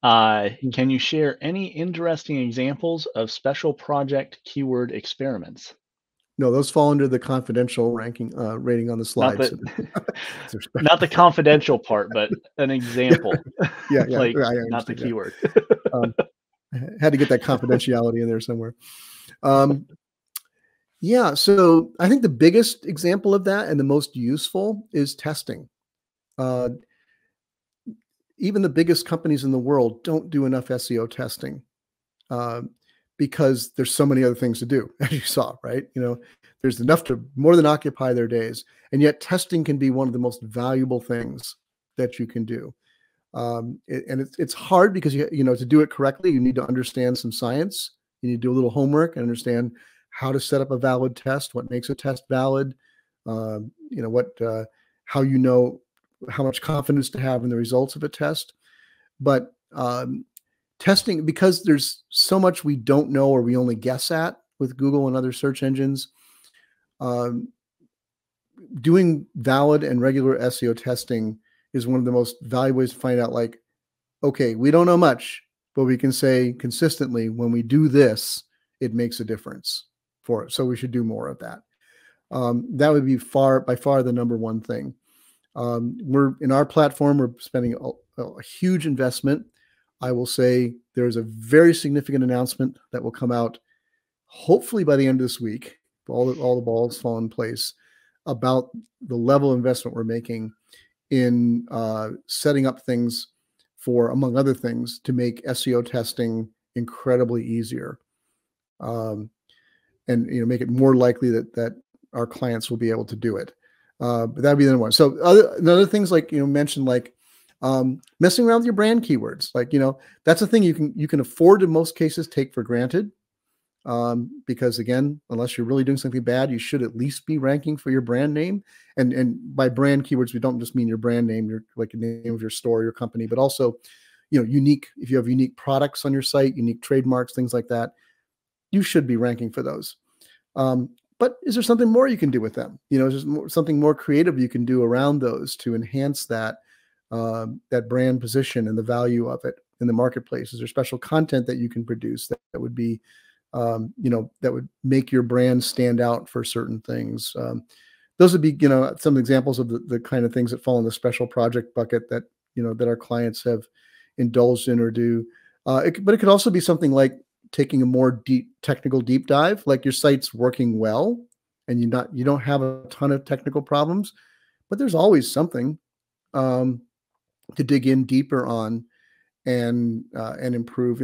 Can you share any interesting examples of special project keyword experiments? No, those fall under the confidential ranking rating on the Not slide. the So they're special. not the confidential part, but an example, Yeah, like I not the understand. Yeah. keyword. Um, I had to get that confidentiality in there somewhere. Um, yeah, so I think the biggest example of that and the most useful is testing. Uh, Even the biggest companies in the world don't do enough SEO testing uh, because there's so many other things to do, as you saw, right? There's enough to more than occupy their days, and yet testing can be one of the most valuable things that you can do. It's hard because to do it correctly, you need to understand some science. You need to do a little homework and understand how to set up a valid test, what makes a test valid, what how how much confidence to have in the results of a test. But testing, because there's so much we don't know or we only guess at with Google and other search engines, um, doing valid and regular SEO testing is one of the most valuable ways to find out, like, okay, we don't know much, but we can say consistently, when we do this, it makes a difference for it. So we should do more of that. That would be by far the number one thing. We're in our platform, we're spending a huge investment. I will say there's a very significant announcement that will come out hopefully by the end of this week. All the balls fall in place about the level of investment we're making in setting up things for, among other things, to make SEO testing incredibly easier, and make it more likely that our clients will be able to do it. But that'd be the other one. So other things, like mentioned, like messing around with your brand keywords, like that's a thing you can afford in most cases take for granted, because again, unless you're really doing something bad, you should at least be ranking for your brand name. And by brand keywords, we don't just mean your brand name, your like the name of your store, your company, but also unique. If you have unique products on your site, unique trademarks, things like that, you should be ranking for those. But is there something more you can do with them? Is there something more creative you can do around those to enhance that brand position and the value of it in the marketplace? Is there special content that you can produce that would be, that would make your brand stand out for certain things? Those would be, some examples of the kind of things that fall in the special project bucket that, that our clients have indulged in or do. But it could also be something like taking a more technical deep dive, like your site's working well and you don't have a ton of technical problems, but there's always something to dig in deeper on and improve.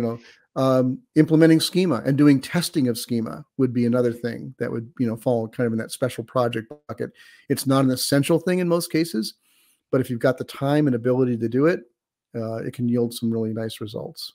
Implementing Schema and doing testing of Schema would be another thing that would fall kind of in that special project bucket. It's not an essential thing in most cases, but if you've got the time and ability to do it, it can yield some really nice results.